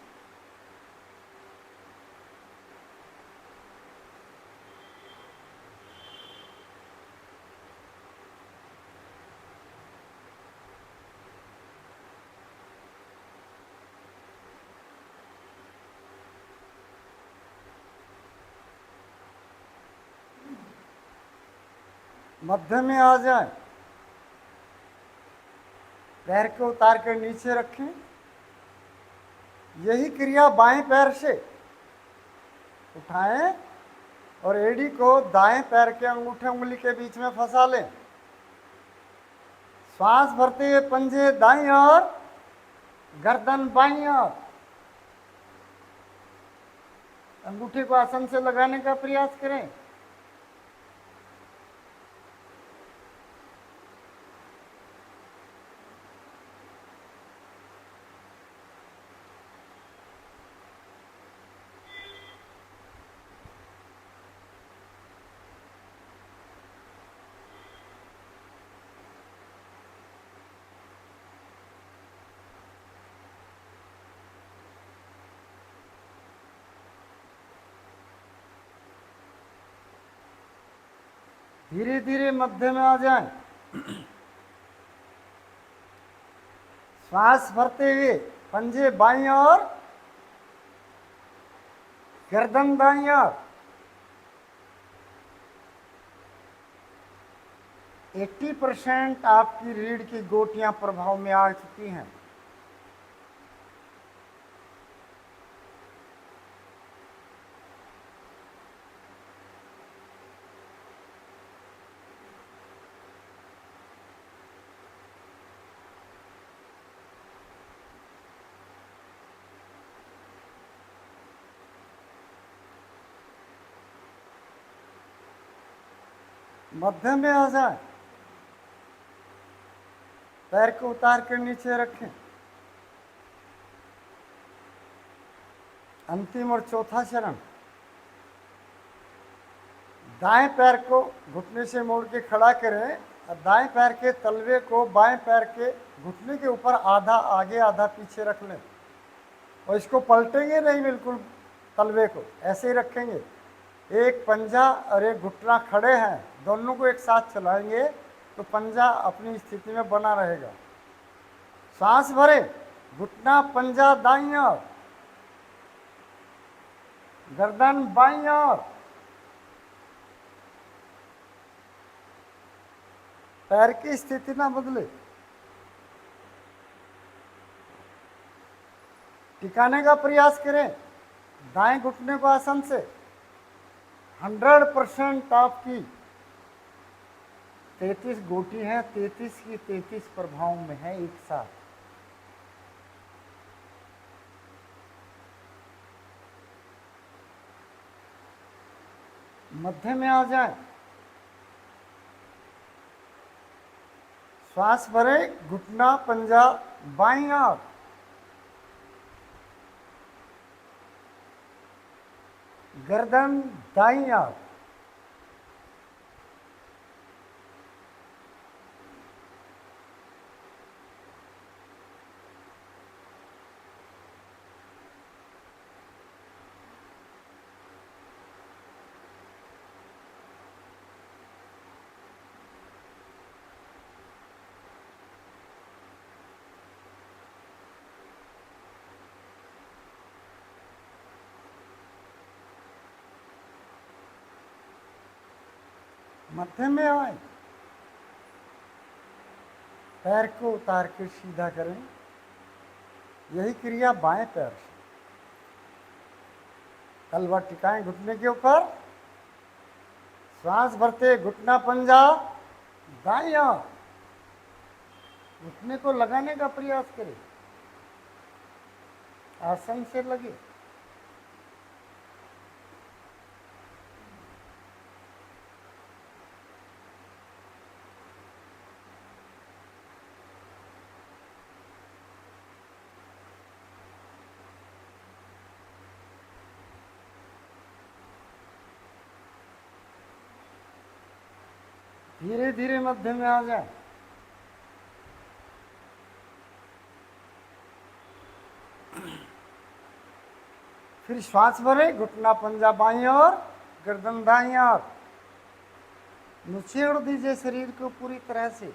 मध्य में आ जाए, पैर को उतार कर नीचे रखें। यही क्रिया बाएं पैर से उठाएं और एड़ी को दाएं पैर के अंगूठे उंगली के बीच में फंसा लें। श्वास भरते हुए पंजे दाईं ओर, गर्दन बाईं ओर। अंगूठे को आसन से लगाने का प्रयास करें। धीरे धीरे मध्य में आ जाएं। श्वास भरते हुए पंजे बाईं ओर, गर्दन दाईं ओर। 80% आपकी रीढ़ की गोटियां प्रभाव में आ चुकी हैं। मध्य में आ जाए, पैर को उतार कर नीचे रखें। अंतिम और चौथा चरण, दाएं पैर को घुटने से मोड़ के खड़ा करें और दाएं पैर के तलवे को बाएं पैर के घुटने के ऊपर आधा आगे आधा पीछे रख लें और इसको पलटेंगे नहीं, बिल्कुल तलवे को ऐसे ही रखेंगे। एक पंजा और एक घुटना खड़े हैं, दोनों को एक साथ चलाएंगे तो पंजा अपनी स्थिति में बना रहेगा। सांस भरे, घुटना पंजा दाईं ओर, गर्दन बाईं ओर, पैर की स्थिति ना बदले। टिकाने का प्रयास करें, दाएं घुटने को आसन से 100% आपकी 33 गोटी हैं, 33 की 33 प्रभाव में है एक साथ। मध्य में आ जाए, श्वास भरे, घुटना पंजा बाईं ओर, गर्दन दाईं ओर। मध्य में आए, पैर को उतार कर सीधा करें। यही क्रिया बाएं पैर से। तलवा टिकाएं घुटने के ऊपर, श्वास भरते घुटना पंजा दाईं ओर। घुटने को लगाने का प्रयास करें, आसन से लगे। धीरे धीरे मध्य में आ जाए। फिर श्वास भरे, घुटना पंजा बाईं ओर, गर्दन दाईं ओर। नुचेड़ दीजिए शरीर को पूरी तरह से।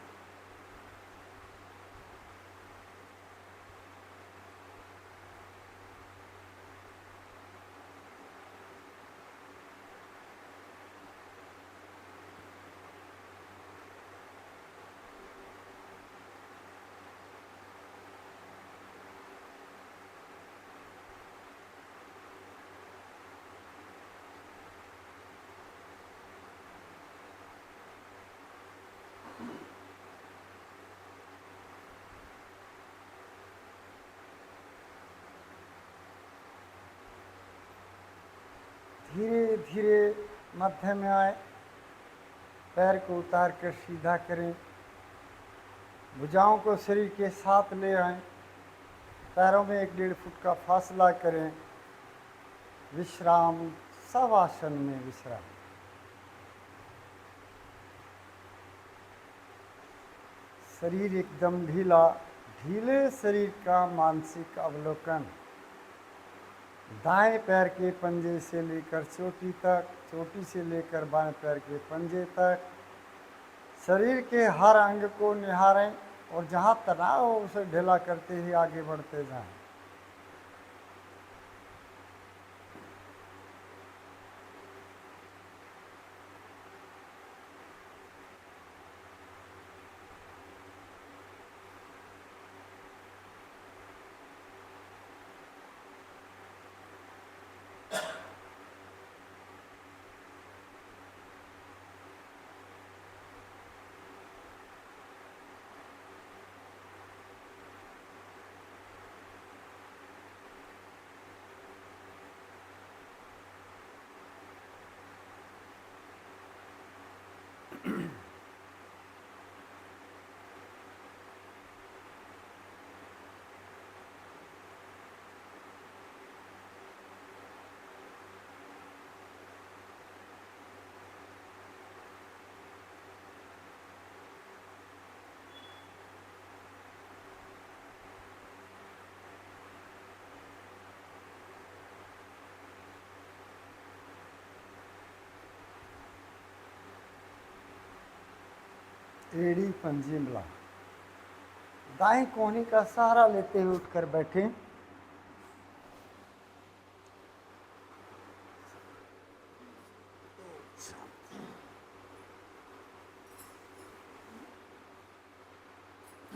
धीरे धीरे मध्य में आए, पैर को उतार कर सीधा करें। भुजाओं को शरीर के साथ ले आएं। पैरों में 1-1.5 फुट का फासला करें। विश्राम, शवासन में विश्राम। शरीर एकदम ढीला, ढीले शरीर का मानसिक अवलोकन। दाएं पैर के पंजे से लेकर चोटी तक, चोटी से लेकर बाएं पैर के पंजे तक शरीर के हर अंग को निहारें और जहां तनाव हो उसे ढीला करते ही आगे बढ़ते जाएं। एड़ी पंजे मिला। दाएं कोहनी का सहारा लेते हुए उठकर बैठें।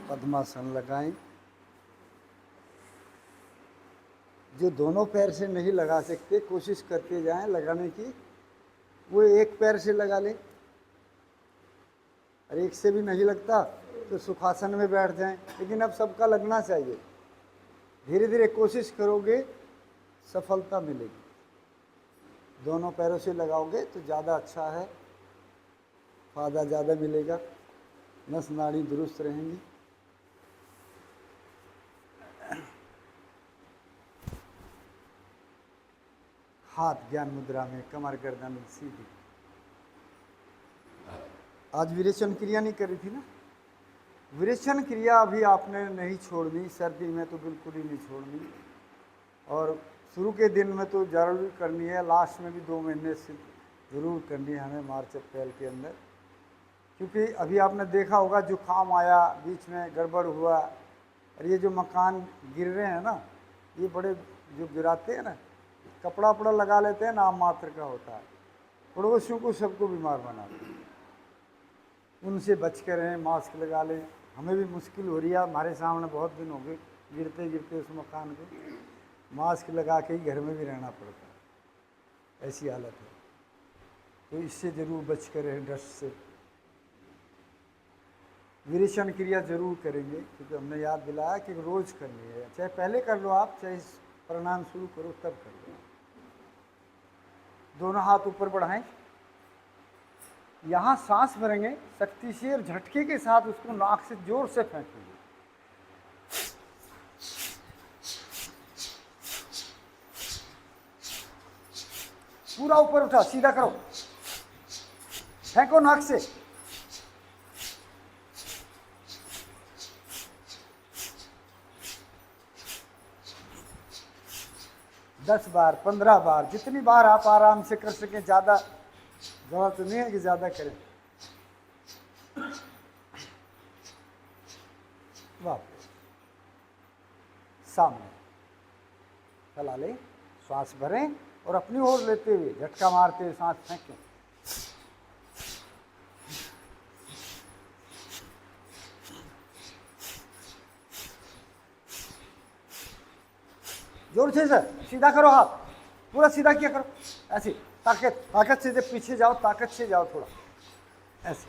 पद्मासन लगाएं। जो दोनों पैर से नहीं लगा सकते कोशिश करते जाएं लगाने की, वो एक पैर से लगा ले, और एक से भी नहीं लगता तो सुखासन में बैठ जाएं। लेकिन अब सबका लगना चाहिए, धीरे धीरे कोशिश करोगे सफलता मिलेगी। दोनों पैरों से लगाओगे तो ज़्यादा अच्छा है, फायदा ज़्यादा मिलेगा, नस नाड़ी दुरुस्त रहेंगी। हाथ ज्ञान मुद्रा में, कमर गर्दन सीधी। आज विरेचन क्रिया नहीं करी थी ना? विरेचन क्रिया अभी आपने नहीं छोड़नी, सर्दी में तो बिल्कुल ही नहीं छोड़नी, और शुरू के दिन में तो जरूर करनी है, लास्ट में भी 2 महीने से ज़रूर करनी है हमें, मार्च अप्रैल के अंदर। क्योंकि अभी आपने देखा होगा जुकाम आया, बीच में गड़बड़ हुआ, और ये जो मकान गिर रहे हैं ना, ये बड़े जो गिराते हैं ना, कपड़ा वपड़ा लगा लेते हैं, नाम मात्र का होता है, पड़ोसियों को सबको बीमार बनाते हैं। उनसे बच कर रहें, मास्क लगा लें। हमें भी मुश्किल हो रही है, हमारे सामने बहुत दिन हो गए गिरते गिरते उस मकान को, मास्क लगा के ही घर में भी रहना पड़ता है, ऐसी हालत है। तो इससे ज़रूर बच कर रहें, डस्ट से। विरेचन क्रिया जरूर करेंगे, क्योंकि हमने याद दिलाया कि रोज़ करनी है, चाहे पहले कर लो आप, चाहे प्राणायाम शुरू करो तब कर लो। दोनों हाथ ऊपर बढ़ाएं, यहाँ सांस भरेंगे शक्ति से, और झटके के साथ उसको नाक से जोर से फेंकेंगे। पूरा ऊपर उठा, सीधा करो, फेंको नाक से। दस बार, 15 बार, जितनी बार आप आराम से कर सकें, ज़्यादा जरूरत नहीं है कि ज़्यादा करें। वापस सामने चला ले, श्वास भरें और अपनी ओर लेते हुए झटका मारते हुए सांस फेंकें। जोर से सर, सीधा करो, हाथ पूरा सीधा किया करो, ऐसे ताकत से, जब पीछे जाओ ताकत से जाओ थोड़ा, ऐसे।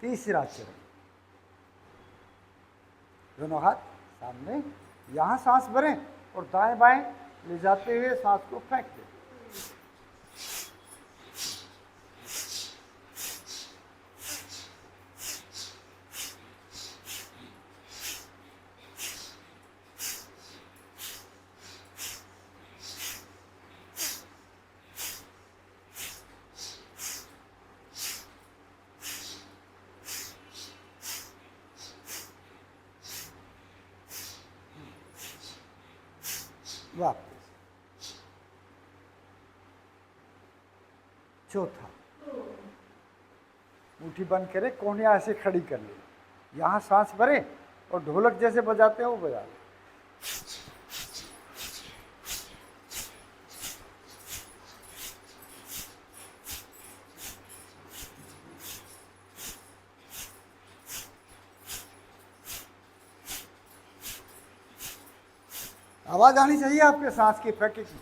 तीसरा चरण, दोनों हाथ सामने, यहां सांस भरें और दाएं बाएं ले जाते हुए सांस को फेंक दें। वापस। चौथा, मुट्ठी बंद करें, कोहनियां ऐसे खड़ी कर ले, यहां सांस भरें और ढोलक जैसे बजाते हैं वो बजा लें। आवाज आनी चाहिए आपके सांस की, फेंके की।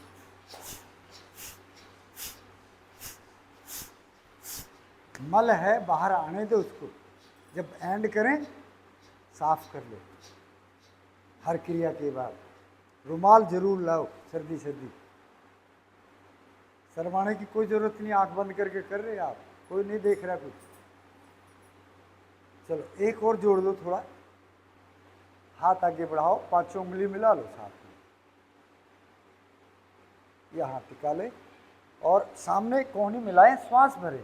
मल है बाहर आने दो उसको, जब एंड करें साफ कर लो। हर क्रिया के बाद रुमाल जरूर लाओ, सर्दी सर्दी। शर्माने की कोई जरूरत नहीं, आंख बंद करके कर रहे आप, कोई नहीं देख रहा कुछ। चलो एक और जोड़ लो थोड़ा, हाथ आगे बढ़ाओ, 5 उंगली मिला लो साथ में, यहाँ टिका ले और सामने कोहनी मिलाएं, श्वास भरें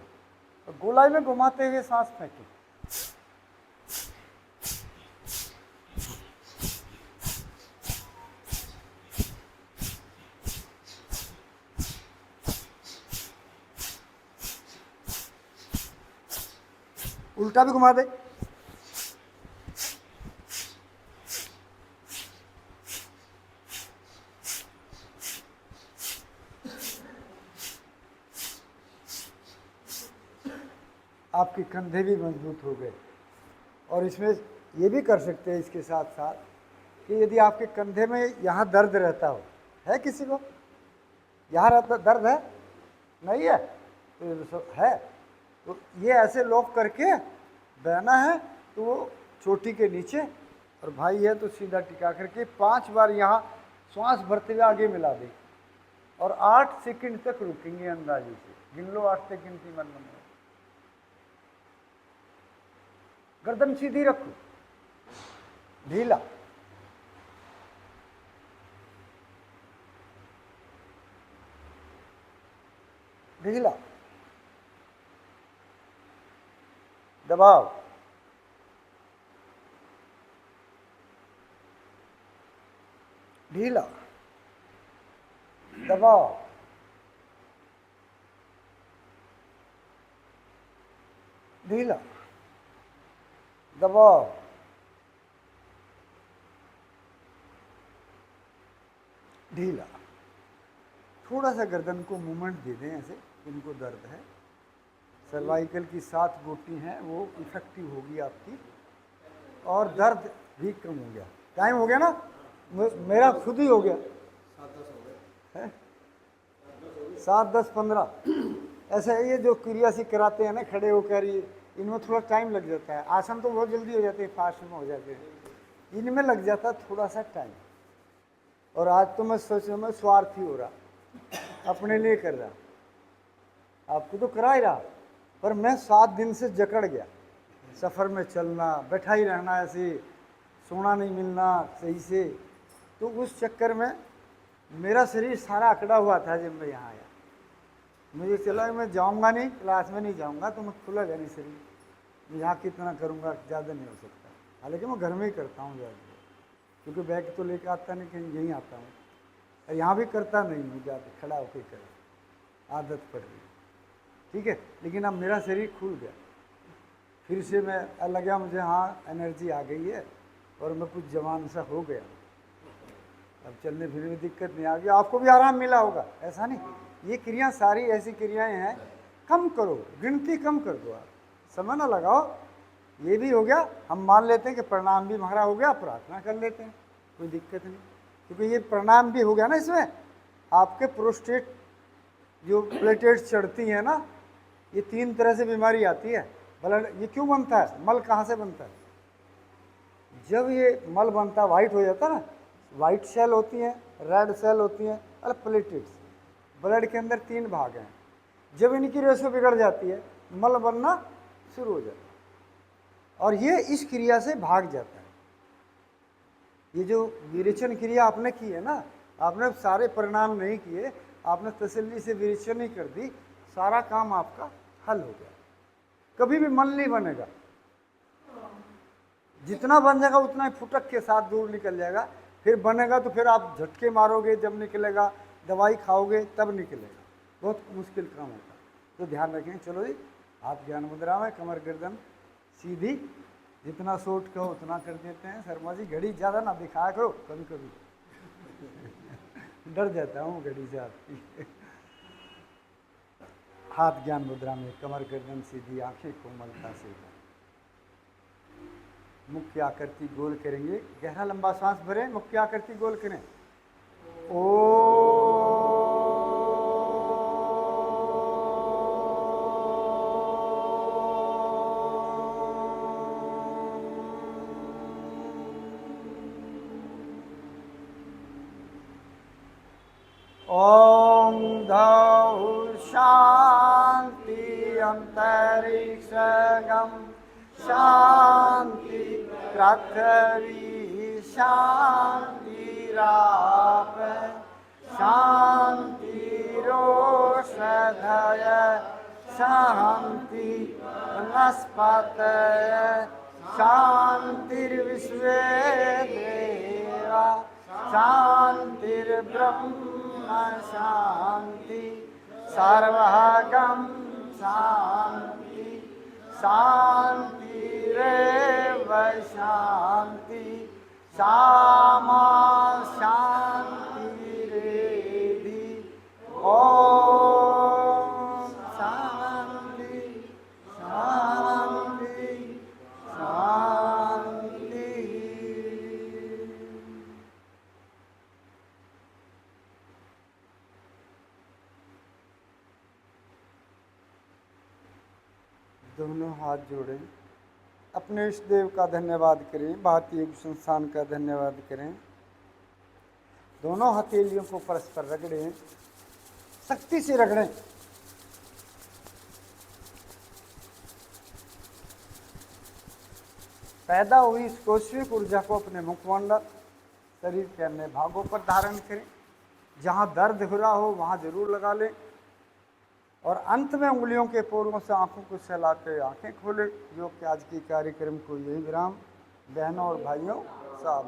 और गोलाई में घुमाते हुए सांस फेंकें। उल्टा भी घुमा दे। आपके कंधे भी मजबूत हो गए। और इसमें ये भी कर सकते हैं इसके साथ साथ कि यदि आपके कंधे में यहाँ दर्द रहता हो, है किसी को यहाँ रहता दर्द है, नहीं है तो है, तो ये ऐसे लॉक करके बहना है, तो वो चोटी के नीचे, और भाई है तो सीधा टिका करके 5 बार यहाँ श्वास भरते हुए आगे मिला दें और 8 सेकंड तक रुकेंगे। अंदाजे से गिन लो 8 तक गिनती मन में। गर्दन सीधी रखो, ढीला, ढीला, दबाव, ढीला, दबाव, ढीला, दबाव, ढीला। थोड़ा सा गर्दन को मूवमेंट दे दें ऐसे, इनको दर्द है। सर्वाइकल की 7 गोटी हैं वो इफेक्टिव होगी आपकी, और दर्द भी कम हो गया। टाइम हो गया ना, मेरा खुद ही हो गया 7, 10, 15 ऐसे। ये जो क्रिया सी कराते हैं ना खड़े होकर, ये इनमें थोड़ा टाइम लग जाता है। आसन तो बहुत जल्दी हो जाते हैं, फास्ट में हो जाते हैं, इनमें लग जाता है थोड़ा सा टाइम। और आज तो मैं सोच रहा, मैं स्वार्थी हो रहा, अपने लिए कर रहा, आपको तो करा ही रहा, पर मैं 7 दिन से जकड़ गया। सफ़र में चलना, बैठा ही रहना, ऐसे सोना नहीं मिलना सही से, तो उस चक्कर में मेरा शरीर सारा अकड़ा हुआ था। जब मैं यहाँ आया, मुझे चला मैं जाऊँगा नहीं, क्लास में नहीं जाऊँगा तो मैं खुलेगा नहीं शरीर, यहाँ कितना करूँगा, ज़्यादा नहीं हो सकता। हालांकि मैं घर में ही करता हूँ ज़्यादा, क्योंकि बैग तो लेकर आता नहीं, कहीं यहीं आता हूँ, और यहाँ भी करता नहीं हूँ ज़्यादा, खड़ा होकर कर, आदत पड़ गई, ठीक है। लेकिन अब मेरा शरीर खुल गया, फिर से मैं लगा मुझे हाँ एनर्जी आ गई है, और मैं कुछ जवान सा हो गया। अब चलने फिरने में दिक्कत नहीं आ गई, आपको भी आराम मिला होगा, ऐसा नहीं। ये क्रिया सारी ऐसी क्रियाएं हैं, कम करो, गिनती कम कर दो, आप समय ना लगाओ। ये भी हो गया, हम मान लेते हैं कि प्रणाम भी हमारा हो गया, प्रार्थना कर लेते हैं, कोई दिक्कत नहीं, क्योंकि ये प्रणाम भी हो गया ना। इसमें आपके प्रोस्टेट जो प्लेटेट्स चढ़ती हैं ना, ये 3 तरह से बीमारी आती है। ब्लड ये क्यों बनता है, मल कहाँ से बनता है? जब ये मल बनता है, वाइट हो जाता है ना, वाइट सेल होती हैं, रेड सेल होती हैं, और प्लेटेट्स। ब्लड के अंदर 3 भाग हैं, जब इनकी रेशो बिगड़ जाती है, मल बनना शुरू हो जाता है, और ये इस क्रिया से भाग जाता है। ये जो विरेचन क्रिया आपने की है ना, आपने सारे परिणाम नहीं किए, आपने तसल्ली से विरेचन ही कर दी, सारा काम आपका हल हो गया। कभी भी मल नहीं बनेगा, जितना बन जाएगा उतना ही फुटक के साथ दूर निकल जाएगा। फिर बनेगा तो फिर आप झटके मारोगे, जब निकलेगा, दवाई खाओगे तब निकलेगा, बहुत मुश्किल काम होता है। तो ध्यान रखें। चलो जी, हाथ ज्ञान मुद्रा में, कमर गर्दन सीधी, जितना शॉर्ट कहो उतना कर देते हैं। शर्मा जी घड़ी ज़्यादा ना दिखाया करो, कभी कभी डर जाता हूँ घड़ी से आपकी। हाथ ज्ञान मुद्रा में, कमर गर्दन सीधी, आंखें कोमलता से, मुख्य आकृति गोल करेंगे। गहरा लंबा सांस भरें, मुख्य आकृति गोल करें। ओम धौ शांति अंतरिक्षगम शांति पृथ्वी शांतिराप शांतिरोषधय शांति वनस्पतय शांतिर्विश्वे देवा शांतिर्ब्रह्म शांति सर्वगम शांति शांतिरेव शांति सामा शांतिरेधि। ओम शांति शांति। दोनों हाथ जोड़ें, अपने इष्ट देव का धन्यवाद करें, भारतीय योग संस्थान का धन्यवाद करें। दोनों हथेलियों को परस्पर रगड़ें, सख्ती से रगड़ें। पैदा हुई इस कौशिक ऊर्जा को अपने मुखमंडल, शरीर के अन्य भागों पर धारण करें। जहाँ दर्द हो रहा हो वहाँ जरूर लगा लें और अंत में उंगलियों के पोरों से आंखों को सहला के आंखें खोलें। योग के आज के कार्यक्रम को यही विराम। बहनों और भाइयों, साम।